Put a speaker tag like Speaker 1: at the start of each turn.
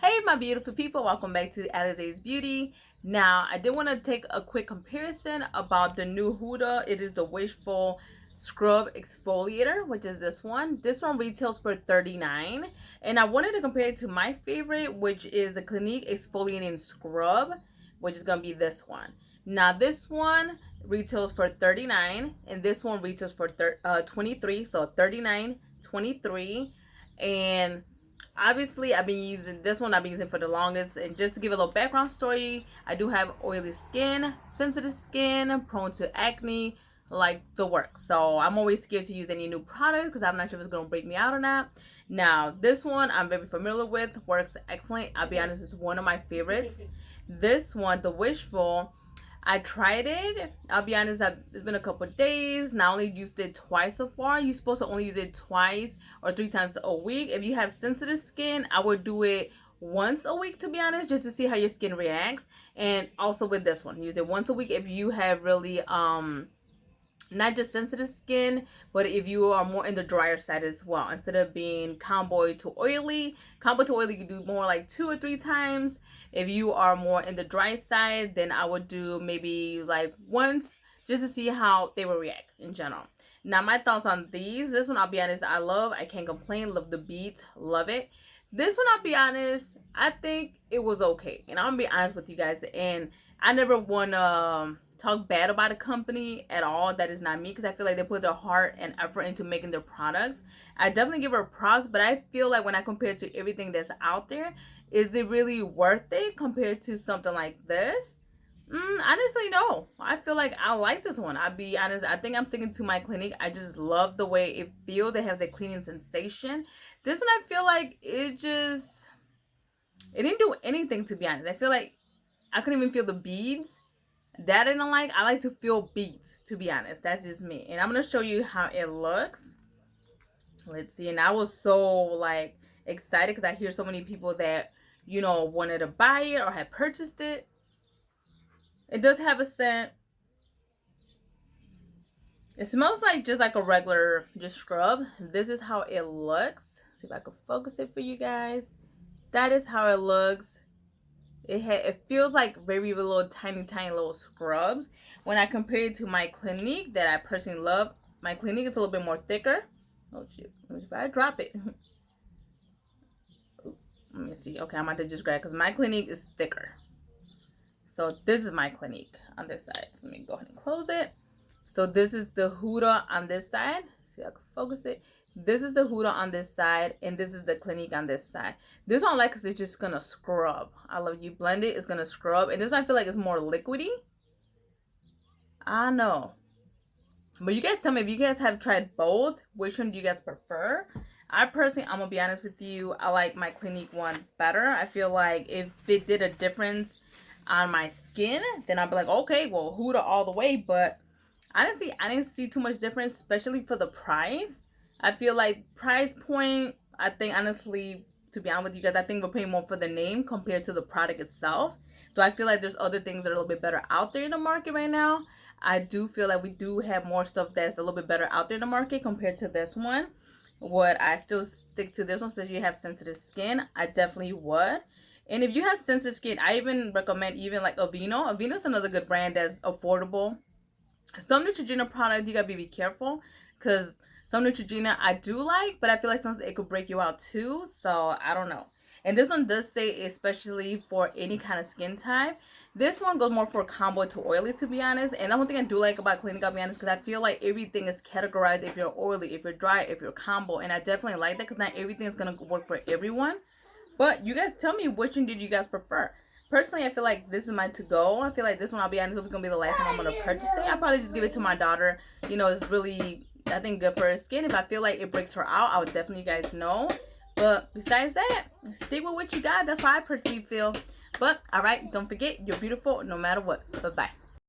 Speaker 1: Hey my beautiful people, welcome back to alazaesbeauty. Now I did want to take a quick comparison about the new Huda. It is the wishful scrub exfoliator, which is this one. This one retails for $39, and I wanted to compare it to my favorite, which is the Clinique exfoliating scrub, which is going to be this one. Now this one retails for $39 and this one retails for $23, so $39, $23. And obviously I've been using this one, I've been using for the longest. And just to give a little background story, I do have oily skin, sensitive skin, prone to acne, like the works. So I'm always scared to use any new products because I'm not sure if it's going to break me out or not. Now this one I'm very familiar with, works excellent. I'll be honest, it's one of my favorites. This one, the wishful, I tried it. I'll be honest, it's been a couple of days. Now I only used it twice so far. You're supposed to only use it twice or 3 times a week. If you have sensitive skin, I would do it once a week, to be honest, just to see how your skin reacts. And also with this one, use it once a week if you have really not just sensitive skin, but if you are more in the drier side as well. Instead of being combo to oily you do more like 2 or 3 times. If you are more in the dry side, then I would do maybe like once, just to see how they will react in general. Now my thoughts on these, this one I'll be honest, I can't complain. Love the beads, love it. This one I'll be honest, I think it was okay, and I'm gonna be honest with you guys, and I never want to talk bad about a company at all. That is not me, because I feel like they put their heart and effort into making their products. I definitely give her props, but I feel like when I compare it to everything that's out there, is it really worth it compared to something like this? Honestly, no. I feel like I like this one. I'll be honest, I think I'm sticking to my Clinique. I just love the way it feels. It has the cleaning sensation. This one I feel like it didn't do anything, to be honest. I feel like I couldn't even feel the beads. That I don't like. I like to feel beads, to be honest. That's just me. And I'm going to show you how it looks. Let's see. And I was so like excited because I hear so many people that, you know, wanted to buy it or had purchased it. It does have a scent. It smells like just like a regular just scrub. This is how it looks. See if I can focus it for you guys. That is how it looks. It feels like very little tiny little scrubs. When I compare it to my Clinique that I personally love, my Clinique is a little bit more thicker. Oh shoot, if I drop it. Let me see. Okay, I'm about to just grab, because my Clinique is thicker. So this is my Clinique on this side. So let me go ahead and close it. So this is the Huda on this side. See if I can focus it. This is the Huda on this side, and this is the Clinique on this side. This one I like because it's just gonna scrub. I love you blend it, it's gonna scrub. And this one I feel like it's more liquidy. I know. But you guys tell me if you guys have tried both, which one do you guys prefer? I personally, I'm gonna be honest with you, I like my Clinique one better. I feel like if it did a difference on my skin, then I'd be like, okay, well, Huda all the way. But honestly, I didn't see too much difference, especially for the price. I feel like price point, I think honestly, to be honest with you guys, I think we're paying more for the name compared to the product itself. Do I feel like there's other things that are a little bit better out there in the market right now? I do feel like we do have more stuff that's a little bit better out there in the market compared to this one. Would I still stick to this one, especially if you have sensitive skin? I definitely would. And if you have sensitive skin, I even recommend even like Aveeno. Aveno's another good brand that's affordable. Some Neutrogena products, you gotta be careful, because some Neutrogena I do like, but I feel like sometimes it could break you out too. So I don't know. And this one does say especially for any kind of skin type. This one goes more for combo to oily, to be honest. And the one thing I do like about Clinique, I'll be honest, because I feel like everything is categorized if you're oily, if you're dry, if you're combo. And I definitely like that, because not everything is going to work for everyone. But you guys tell me, which one did you guys prefer? Personally, I feel like this is my to-go. I feel like this one, I'll be honest, is going to be the last time I'm going to purchase it. I'll probably just give it to my daughter. You know, it's really, I think, good for her skin. If I feel like it breaks her out, I would definitely you guys know. But besides that, stick with what you got. That's how I personally feel. But, all right, don't forget, you're beautiful no matter what. Bye-bye.